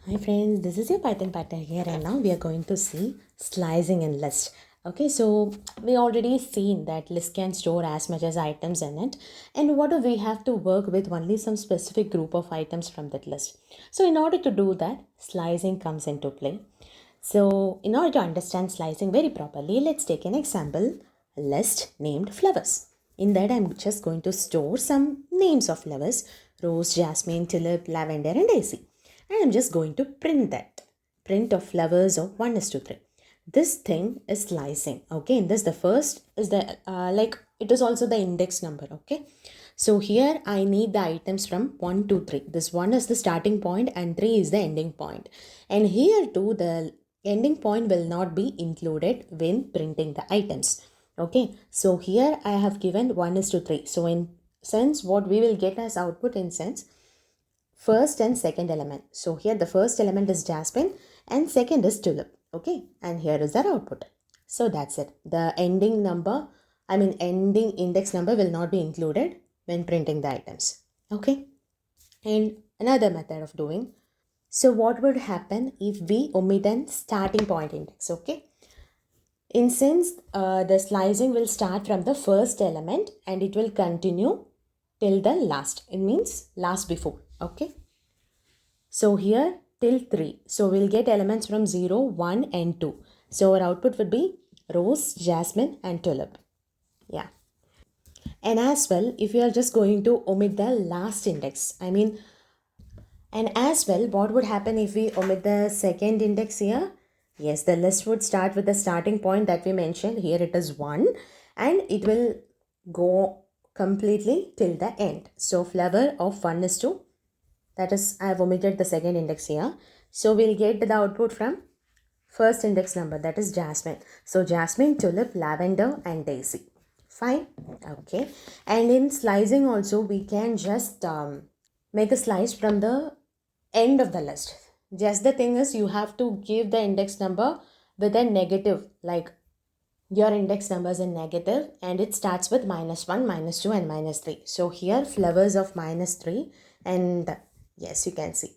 Hi friends, this is your Python Patta here, and now we are going to see slicing in list. Okay, so we already seen that list can store as much as items in it, and what do we have to work with only some specific group of items from that list. So in order to do that, slicing comes into play. So in order to understand slicing very properly, let's take an example list named flowers. In that, I'm just going to store some names of flowers: rose, jasmine, tulip, lavender, and daisy. And I'm just going to print that. Print of flowers of 1 is to 3. This thing is slicing. Okay, and this the first is the it is also the index number. Okay, so here I need the items from 1 to 3. This 1 is the starting point and 3 is the ending point. And here too, the ending point will not be included when printing the items. Okay, so here I have given 1 is to 3. So in sense, what we will get as output in sense, first and second element. So here the first element is jasmine and second is tulip. Okay, and here is our output. So that's it. The ending number, ending index number will not be included when printing the items. Okay, and another method of doing. So what would happen if we omit an starting point index? Okay, in sense, the slicing will start from the first element and it will continue till the last. It means last before. Okay. So here till 3. So we'll get elements from 0, 1 and 2. So our output would be rose, jasmine and tulip. Yeah. And as well, if you are just going to omit the last index, and as well, what would happen if we omit the second index here? Yes, the list would start with the starting point that we mentioned. Here it is 1 and it will go completely till the end. So flower of 1 is to, that is, I have omitted the second index here. So we'll get the output from first index number, that is jasmine. So jasmine, tulip, lavender and daisy. Fine. Okay. And in slicing also, we can just make a slice from the end of the list. Just the thing is, you have to give the index number with a negative, like your index number is a negative and it starts with -1, -2 and -3. So here flowers of -3 and yes, you can see.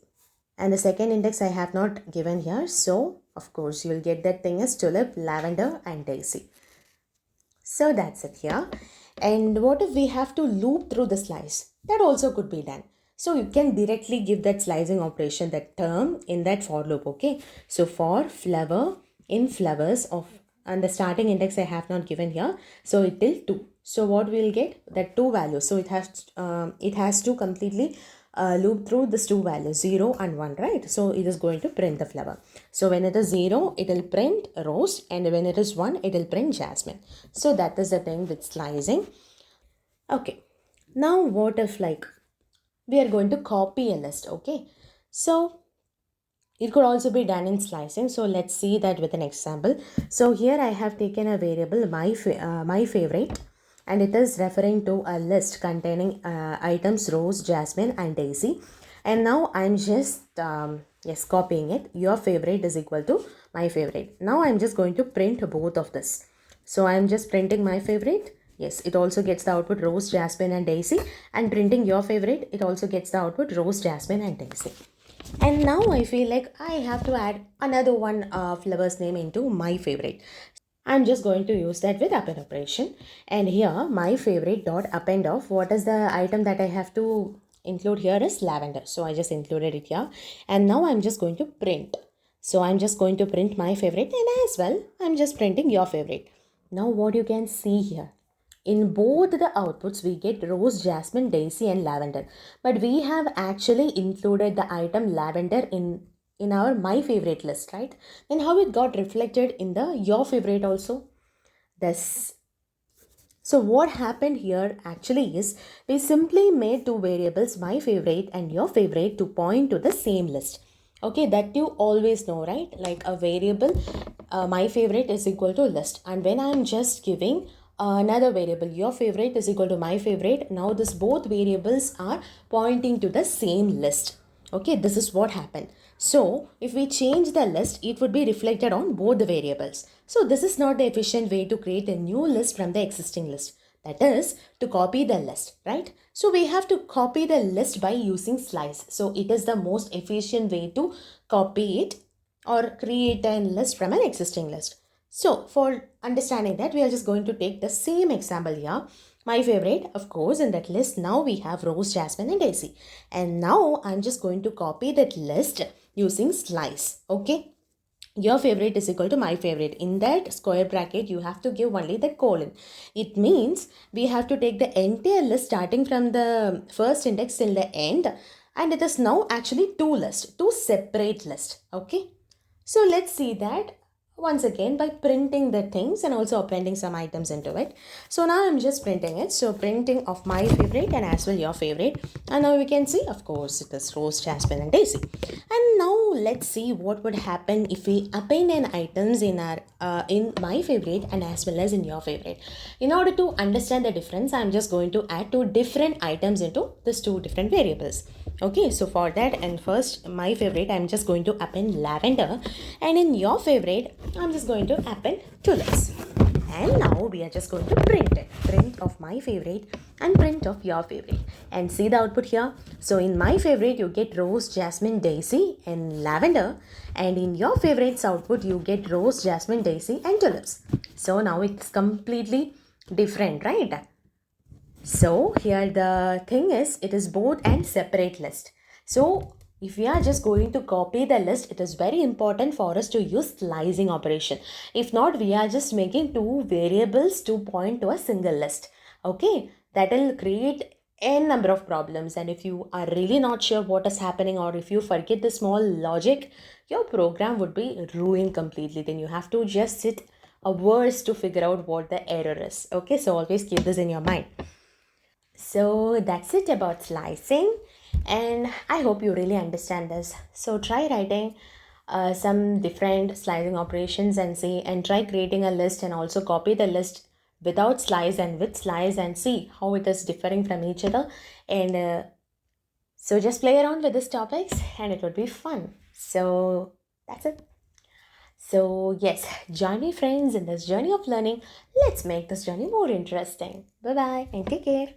And the second index I have not given here. So of course you'll get that thing as tulip, lavender and daisy. So that's it here. And what if we have to loop through the slice? That also could be done. So you can directly give that slicing operation, that term in that for loop. Okay. So for flower in flowers of, and the starting index I have not given here. So it till 2. So what we'll get? That 2 values. So it has to completely loop through these two values 0 and 1, right? So it is going to print the flower. So when it is 0 it will print rose and when it is 1 it will print jasmine. So that is the thing with slicing. Okay, now what if like we are going to copy a list? Okay, so it could also be done in slicing. So let's see that with an example. So here I have taken a variable my favorite and it is referring to a list containing items rose, jasmine and daisy. And now I'm just copying it. Your favorite is equal to my favorite. Now I'm just going to print both of this. So I'm just printing my favorite. Yes, it also gets the output rose, jasmine and daisy, and printing your favorite, it also gets the output rose, jasmine and daisy. And now I feel like I have to add another one flower's name into my favorite. I'm just going to use that with append operation. And here my favorite dot append of what is the item that I have to include here is lavender. So I just included it here. And now I'm just going to print. So I'm just going to print my favorite and as well I'm just printing your favorite. Now what you can see here, in both the outputs, we get rose, jasmine, daisy and lavender. But we have actually included the item lavender in our my favorite list, right? Then how it got reflected in the your favorite also? This. So what happened here actually is we simply made two variables, my favorite and your favorite, to point to the same list. Okay, that you always know, right? Like a variable, my favorite is equal to list. And when I'm just giving another variable, your favorite is equal to my favorite, now this both variables are pointing to the same list. Okay, this is what happened. So if we change the list, it would be reflected on both the variables. So this is not the efficient way to create a new list from the existing list. That is to copy the list, right? So we have to copy the list by using slice. So it is the most efficient way to copy it or create a list from an existing list. So for understanding that, we are just going to take the same example here. My favorite, of course, in that list, now we have Rose, Jasmine and Daisy. And now I'm just going to copy that list using slice, okay? Your favorite is equal to my favorite. In that square bracket, you have to give only the colon. It means we have to take the entire list starting from the first index till the end. And it is now actually two separate lists. Okay. So let's see that once again by printing the things and also appending some items into it. So now I'm just printing it. So printing of my favorite and as well your favorite. And now we can see, of course, it is Rose, Jasmine and Daisy. And now let's see what would happen if we append an items in our in my favorite and as well as in your favorite. In order to understand the difference, I'm just going to add two different items into these two different variables. Okay, so for that, and first my favorite, I'm just going to append lavender, and in your favorite, I'm just going to append tulips. And now we are just going to print it. Print of my favorite and print of your favorite. And see the output here. So in my favorite, you get Rose, Jasmine, Daisy and lavender. And in your favorites output, you get Rose, Jasmine, Daisy and tulips. So now it's completely different, right? So here the thing is, it is both and separate list. So if we are just going to copy the list, it is very important for us to use slicing operation. If not, we are just making two variables to point to a single list. Okay, that will create n number of problems. And if you are really not sure what is happening, or if you forget the small logic, your program would be ruined completely. Then you have to just sit a verse to figure out what the error is. Okay, so always keep this in your mind. So that's it about slicing, and I hope you really understand this. So try writing some different slicing operations and see, and try creating a list and also copy the list without slice and with slice and see how it is differing from each other. And so just play around with these topics and it would be fun. So that's it. So yes, join me friends in this journey of learning. Let's make this journey more interesting. Bye bye and take care.